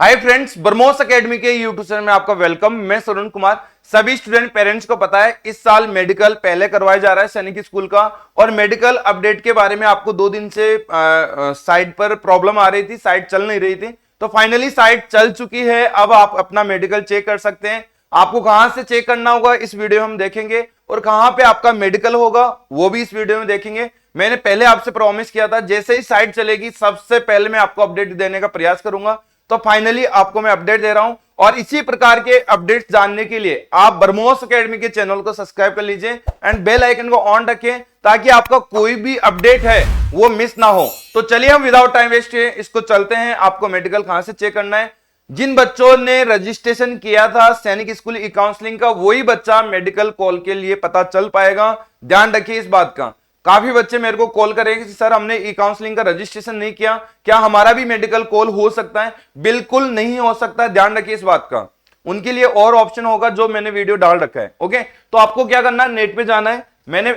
Hi friends, BrahMos academy के YouTube channel में आपका वेलकम। मैं सुरुण कुमार। सभी स्टूडेंट पेरेंट्स को पता है इस साल मेडिकल पहले करवाया जा रहा है सैनिक स्कूल का, और मेडिकल अपडेट के बारे में आपको 2 दिन से साइट पर प्रॉब्लम आ रही थी, साइट चल नहीं रही थी। तो फाइनली साइट चल चुकी है। अब आप अपना मेडिकल चेक कर सकते हैं। आपको कहां से चेक करना होगा इस वीडियो में हम देखेंगे, और कहां पे आपका मेडिकल होगा वो भी इस वीडियो में देखेंगे। मैंने पहले आपसे प्रॉमिस किया था जैसे ही साइट चलेगी सबसे पहले मैं आपको अपडेट देने का प्रयास करूंगा। तो फाइनली आपको मैं अपडेट दे रहा हूं, और इसी प्रकार के अपडेट्स जानने के लिए आप ब्रह्मोस एकेडमी के चैनल को सब्सक्राइब कर लीजिए एंड बेल आइकन को ऑन रखें ताकि आपका कोई भी अपडेट है वो मिस ना हो। तो चलिए हम विदाउट टाइम वेस्ट किए इसको चलते हैं। आपको मेडिकल कहां से चेक करना है। जिन बच्चों ने रजिस्ट्रेशन किया था सैनिक स्कूल ई काउंसलिंग का, वही बच्चा मेडिकल कॉल के लिए पता चल पाएगा। ध्यान रखिए इस बात का। काफी बच्चे मेरे को कॉल करेंगे कि सर हमने ई काउंसलिंग का रजिस्ट्रेशन नहीं किया, क्या हमारा भी मेडिकल कॉल हो सकता है? बिल्कुल नहीं हो सकता। ध्यान रखिए इस बात का। उनके लिए और ऑप्शन होगा जो मैंने वीडियो डाल रखा है। ओके, तो आपको क्या करना है, नेट पे जाना है। मैंने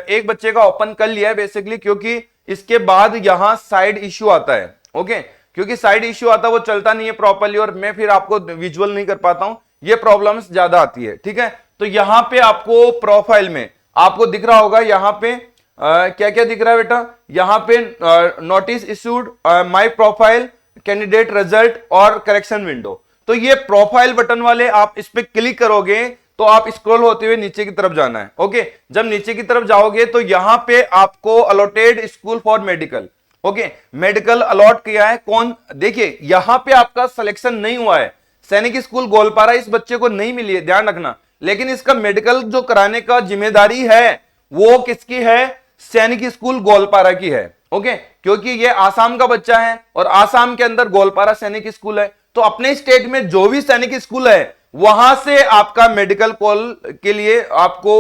एक बच्चे का ओपन कर लिया है बेसिकली, क्योंकि इसके बाद यहां साइड इश्यू आता है। ओके, क्योंकि साइड इश्यू आता है वो चलता नहीं है प्रॉपर्ली, और मैं फिर आपको विजुअल नहीं कर पाता हूं, ये प्रॉब्लम्स ज्यादा आती है। ठीक है, तो यहां पे आपको प्रोफाइल में आपको दिख रहा होगा, यहां पे क्या क्या दिख रहा है बेटा, यहां पे notice issued, my profile, candidate result और करेक्शन विंडो। तो ये प्रोफाइल बटन वाले आप इस पे क्लिक करोगे तो आप स्क्रॉल होते हुए नीचे की तरफ जाना है। ओके, जब नीचे की तरफ जाओगे तो यहां पे आपको allotted school for medical, okay, medical allot किया है कौन, देखिए यहां पे आपका सिलेक्शन नहीं हुआ है। सैनिक स्कूल गोलपारा इस बच्चे को नहीं मिली है, ध्यान रखना। लेकिन इसका मेडिकल जो कराने का जिम्मेदारी है वो किसकी है? सैनिक स्कूल गोलपारा की है। ओके, क्योंकि ये आसाम का बच्चा है और आसाम के अंदर गोलपारा सैनिक स्कूल है। तो अपने स्टेट में जो भी सैनिक स्कूल है वहां से आपका मेडिकल कॉल के लिए आपको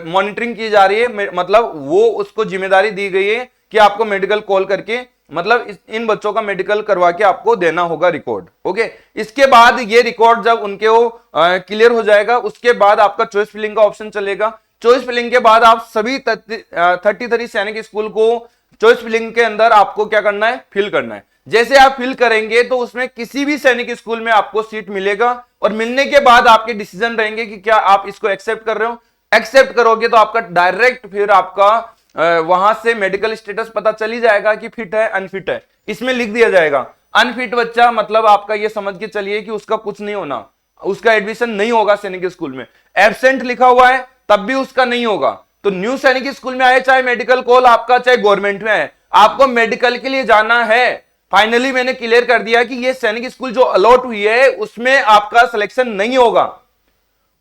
मॉनिटरिंग की जा रही है। मतलब वो उसको जिम्मेदारी दी गई है कि आपको मेडिकल कॉल करके, मतलब इन बच्चों का मेडिकल करवा के आपको देना होगा रिकॉर्ड। ओके, इसके बाद ये रिकॉर्ड जब उनके वो क्लियर हो जाएगा, उसके बाद आपका चॉइस फिलिंग का ऑप्शन चलेगा। चॉइस फिलिंग के बाद आप सभी 33 सैनिक स्कूल को चॉइस फिलिंग के अंदर आपको क्या करना है, फिल करना है। जैसे आप फिल करेंगे तो उसमें किसी भी सैनिक स्कूल में आपको सीट मिलेगा, और मिलने के बाद आपके डिसीजन रहेंगे कि क्या आप इसको एक्सेप्ट कर रहे हो। एक्सेप्ट करोगे तो आपका डायरेक्ट फिर आपका वहां से मेडिकल स्टेटस पता चली जाएगा कि फिट है अनफिट है। इसमें लिख दिया जाएगा अनफिट बच्चा, मतलब आपका ये समझ के चलिए कि उसका कुछ नहीं होना, उसका एडमिशन नहीं होगा सैनिक स्कूल में। एब्सेंट लिखा हुआ है तब भी उसका नहीं होगा। तो न्यू सैनिक स्कूल में आए, चाहे मेडिकल कॉल आपका चाहे गवर्नमेंट में है, आपको मेडिकल के लिए जाना है। फाइनली मैंने क्लियर कर दिया कि ये सैनिक स्कूल जो अलॉट हुई है उसमें आपका सिलेक्शन नहीं होगा,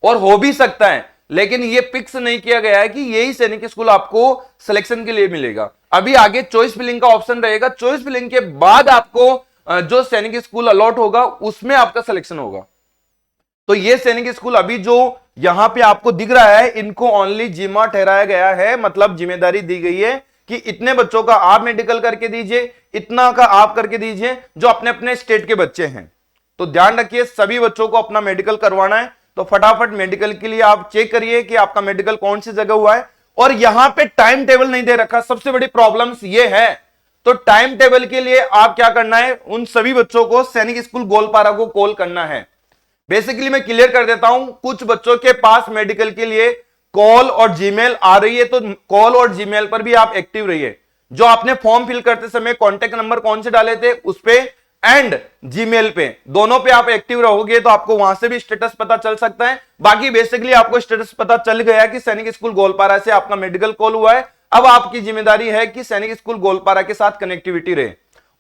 और हो भी सकता है, लेकिन ये फिक्स नहीं किया गया है कि यही सैनिक स्कूल आपको सिलेक्शन के लिए मिलेगा। अभी आगे चॉइस फिलिंग का ऑप्शन रहेगा। चॉइस फिलिंग के बाद आपको जो सैनिक स्कूल अलॉट होगा उसमें आपका सिलेक्शन होगा। तो ये सैनिक स्कूल अभी जो यहां पे आपको दिख रहा है, इनको ओनली जिम्मा ठहराया गया है, मतलब जिम्मेदारी दी गई है कि इतने बच्चों का आप मेडिकल करके दीजिए, इतना का आप करके दीजिए जो अपने अपने स्टेट के बच्चे हैं। तो ध्यान रखिए सभी बच्चों को अपना मेडिकल करवाना है। तो फटाफट मेडिकल के लिए आप चेक करिए कि आपका मेडिकल कौन सी जगह हुआ है। और यहां पे टाइम टेबल नहीं दे रखा, सबसे बड़ी प्रॉब्लम्स ये है। तो टाइम टेबल के लिए आप क्या करना है, उन सभी बच्चों को सैनिक स्कूल गोलपारा को कॉल करना है। बेसिकली मैं क्लियर कर देता हूं, कुछ बच्चों के पास मेडिकल के लिए कॉल और जीमेल आ रही है, तो कॉल और जीमेल पर भी आप एक्टिव रहिए। जो आपने फॉर्म फिल करते समय कॉन्टेक्ट नंबर कौन से डाले थे उस पे एंड जीमेल पे, दोनों पे आप एक्टिव रहोगे तो आपको वहां से भी स्टेटस पता चल सकता है। बाकी बेसिकली आपको स्टेटस पता चल गया कि सैनिक स्कूल गोलपारा से आपका मेडिकल कॉल हुआ है। अब आपकी जिम्मेदारी है कि सैनिक स्कूल गोलपारा के साथ कनेक्टिविटी रहे,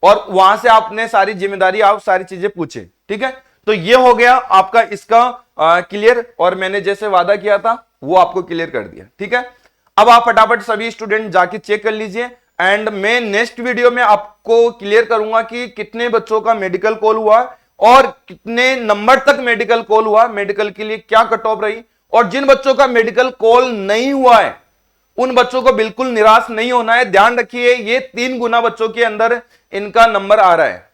और वहां से आपने सारी जिम्मेदारी, आप सारी चीजें पूछे। ठीक है, तो ये हो गया आपका इसका क्लियर, और मैंने जैसे वादा किया था वो आपको क्लियर कर दिया। ठीक है, अब आप फटाफट सभी स्टूडेंट जाके चेक कर लीजिए, एंड मैं नेक्स्ट वीडियो में आपको क्लियर करूंगा कि कितने बच्चों का मेडिकल कॉल हुआ और कितने नंबर तक मेडिकल कॉल हुआ, मेडिकल के लिए क्या कट ऑफ रही। और जिन बच्चों का मेडिकल कॉल नहीं हुआ है उन बच्चों को बिल्कुल निराश नहीं होना है। ध्यान रखिए ये 3 गुना बच्चों के अंदर इनका नंबर आ रहा है,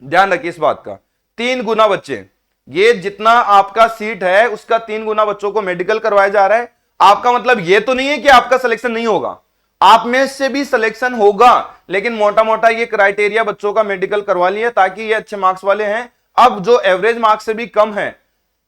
ध्यान रखिए इस बात का। 3 गुना बच्चे, ये जितना आपका सीट है उसका 3 गुना बच्चों को मेडिकल करवाया जा रहा है। आपका मतलब ये तो नहीं है कि आपका सिलेक्शन नहीं होगा, आप में से भी सिलेक्शन होगा, लेकिन मोटा मोटा ये क्राइटेरिया बच्चों का मेडिकल करवा लिया ताकि ये अच्छे मार्क्स वाले हैं। अब जो एवरेज मार्क्स से भी कम है,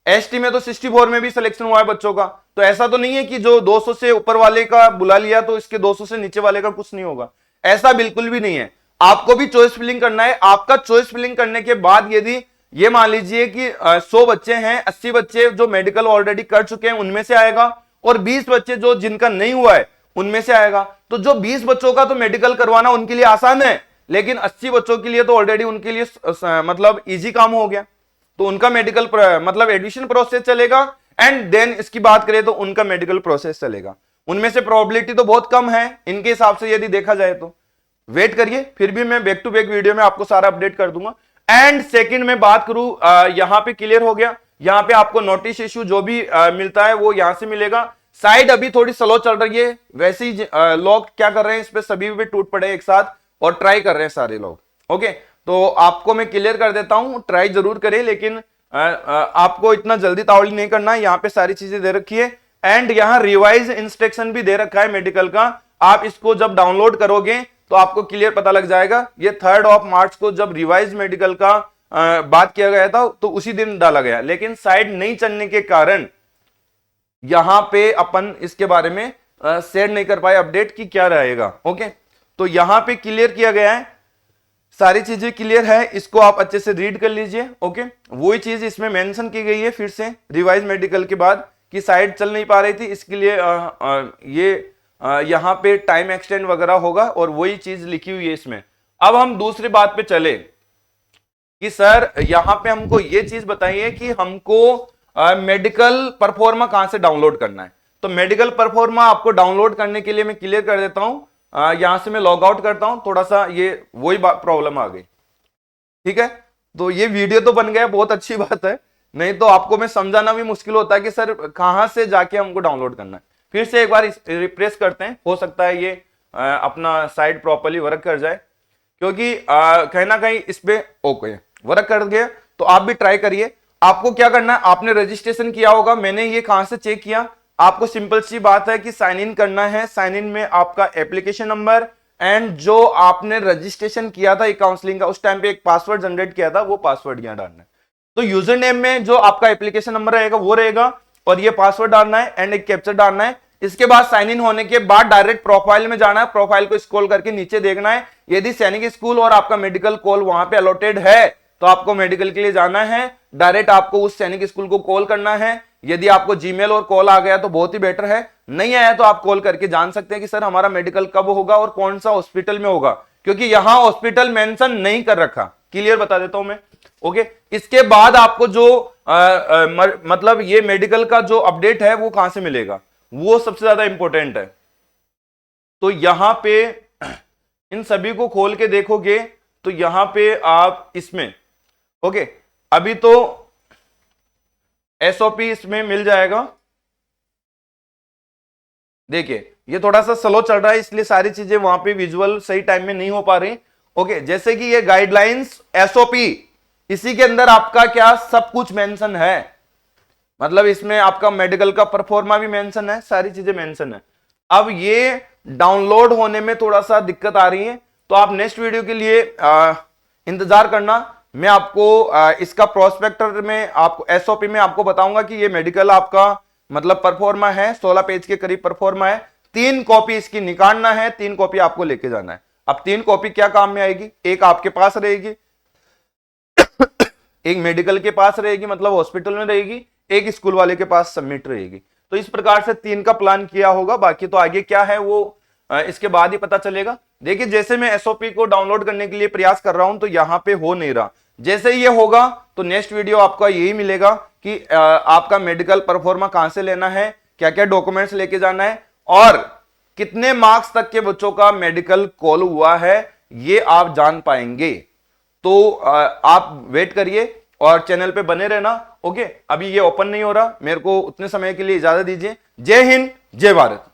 एसटी में तो 64 में भी सिलेक्शन हुआ है बच्चों का, तो ऐसा तो नहीं है कि जो 200 से ऊपर वाले का बुला लिया तो इसके 200 से नीचे वाले का कुछ नहीं होगा, ऐसा बिल्कुल भी नहीं है। आपको भी चॉइस फिलिंग करना है। आपका चॉइस फिलिंग करने के बाद यदि ये मान लीजिए कि 100 बच्चे हैं, 80 बच्चे जो मेडिकल ऑलरेडी कर चुके हैं उनमें से आएगा, और 20 बच्चे जो जिनका नहीं हुआ है उनमें से आएगा, तो जो 20 बच्चों का तो मेडिकल करवाना उनके लिए आसान है, लेकिन 80 बच्चों के लिए तो ऑलरेडी उनके लिए मतलब इजी काम हो गया, तो उनका मेडिकल मतलब एडमिशन प्रोसेस चलेगा, एंड देन इसकी बात करें तो उनका मेडिकल प्रोसेस चलेगा। उनमें से प्रोबेबिलिटी तो बहुत कम है इनके हिसाब से यदि देखा जाए तो। वेट करिए, फिर भी मैं बैक टू बैक वीडियो में आपको सारा अपडेट कर दूंगा। एंड सेकंड में बात करूं, यहां पे क्लियर हो गया, यहां पे आपको नोटिस इश्यू जो भी मिलता है वो यहां से मिलेगा। साइड अभी थोड़ी स्लो चल रही है, वैसे ही लोग क्या कर रहे हैं, इस पे सभी भी टूट पड़े एक साथ और ट्राई कर रहे हैं सारे लोग। ओके, तो आपको मैं क्लियर कर देता हूं, ट्राई जरूर करें, लेकिन आपको इतना जल्दी तावड़ी नहीं करना है। यहाँ पे सारी चीजें दे रखी है, एंड यहाँ रिवाइज इंस्ट्रक्शन भी दे रखा है मेडिकल का। आप इसको जब डाउनलोड करोगे तो आपको क्लियर पता लग जाएगा। ये 3 मार्च को जब रिवाइज मेडिकल का बात किया गया था तो उसी दिन डाला गया, लेकिन साइड नहीं चलने के कारण यहां पे अपन इसके बारे में शेयर नहीं कर पाए अपडेट की क्या रहेगा। ओके, तो यहां पे क्लियर किया गया है, सारी चीजें क्लियर है, इसको आप अच्छे से रीड कर लीजिए। ओके, वही चीज इसमें मेंशन की गई है फिर से रिवाइज मेडिकल के बाद कि साइड चल नहीं पा रही थी, इसके लिए ये यहां पे टाइम एक्सटेंड वगैरह होगा, और वही चीज लिखी हुई है इसमें। अब हम दूसरी बात पे चले कि सर यहां पे हमको ये चीज बताइए कि हमको मेडिकल परफॉर्मा कहां से डाउनलोड करना है। तो मेडिकल परफॉर्मा आपको डाउनलोड करने के लिए मैं क्लियर कर देता हूं। यहां से मैं लॉग आउट करता हूं, थोड़ा सा ये वही प्रॉब्लम आ गई, ठीक है। तो ये वीडियो तो बन गया, बहुत अच्छी बात है, नहीं तो आपको मैं समझाना भी मुश्किल होता है कि सर कहां से जाके हमको डाउनलोड करना है। फिर से एक बार रिफ्रेश करते हैं, हो सकता है ये अपना साइट प्रॉपर्ली वर्क कर जाए, क्योंकि कहीं ना कहीं इस पे ओके वर्क कर गया। तो आप भी ट्राई करिए। आपको क्या करना है, आपने रजिस्ट्रेशन किया होगा, मैंने ये कहां से चेक किया, आपको सिंपल सी बात है कि साइन इन करना है। साइन इन में आपका एप्लीकेशन नंबर एंड जो आपने रजिस्ट्रेशन किया था काउंसलिंग का, उस टाइम पे एक पासवर्ड जनरेट किया था, वो पासवर्ड यहां डालना है। तो यूजर नेम में जो आपका एप्लीकेशन नंबर रहेगा वो रहेगा, और ये पासवर्ड डालना है एंड एक कैप्चर डालना है। इसके बाद साइन इन होने के बाद डायरेक्ट प्रोफाइल में जाना है, प्रोफाइल को स्क्रॉल करके नीचे देखना है, यदि सैनिक स्कूल और आपका मेडिकल कॉल वहां पे अलॉटेड है तो आपको मेडिकल के लिए जाना है, डायरेक्ट आपको उस सैनिक स्कूल को कॉल करना है। यदि आपको जीमेल और कॉल आ गया तो बहुत ही बेटर है, नहीं आया तो आप कॉल करके जान सकते हैं कि सर हमारा मेडिकल कब होगा और कौन सा हॉस्पिटल में होगा, क्योंकि यहां हॉस्पिटल मेंशन नहीं कर रखा। क्लियर बता देता हूं मैं। ओके, इसके बाद आपको जो मतलब ये मेडिकल का जो अपडेट है वो कहां से मिलेगा, वो सबसे ज्यादा इंपॉर्टेंट है। तो यहां पे इन सभी को खोल के देखोगे तो यहां पे आप इसमें ओके, अभी तो एसओपी इसमें मिल जाएगा। देखिए ये थोड़ा सा स्लो चल रहा है, इसलिए सारी चीजें वहां पे विजुअल सही टाइम में नहीं हो पा रही। ओके, जैसे कि ये गाइडलाइंस एसओपी, इसी के अंदर आपका क्या सब कुछ मेंशन है, मतलब इसमें आपका मेडिकल का परफॉर्मा भी मेंशन है, सारी चीजें मेंशन है। अब ये डाउनलोड होने में थोड़ा सा दिक्कत आ रही है, तो आप नेक्स्ट वीडियो के लिए इंतजार करना। मैं आपको इसका प्रोस्पेक्टर में आपको एसओपी में आपको बताऊंगा कि ये मेडिकल आपका मतलब परफॉर्मा है, 16 पेज के करीब परफॉर्मा है। 3 कॉपी इसकी निकालना है, 3 कॉपी आपको लेके जाना है। अब 3 कॉपी क्या काम में आएगी, एक आपके पास रहेगी, एक मेडिकल के पास रहेगी मतलब हॉस्पिटल में रहेगी, एक स्कूल वाले के पास सबमिट रहेगी। तो इस प्रकार से 3 का प्लान किया होगा, बाकी तो आगे क्या है वो इसके बाद ही पता चलेगा। देखिए जैसे मैं एसओपी को डाउनलोड करने के लिए प्रयास कर रहा हूं तो यहां पे हो नहीं रहा, जैसे ये होगा तो नेक्स्ट वीडियो आपका यही मिलेगा कि आपका मेडिकल परफॉर्मा कहां से लेना है, क्या क्या डॉक्यूमेंट्स लेके जाना है और कितने मार्क्स तक के बच्चों का मेडिकल कॉल हुआ है, ये आप जान पाएंगे। तो आप वेट करिए और चैनल पे बने रहना। ओके, अभी ये ओपन नहीं हो रहा, मेरे को उतने समय के लिए इजाजत दीजिए। जय हिंद, जय भारत।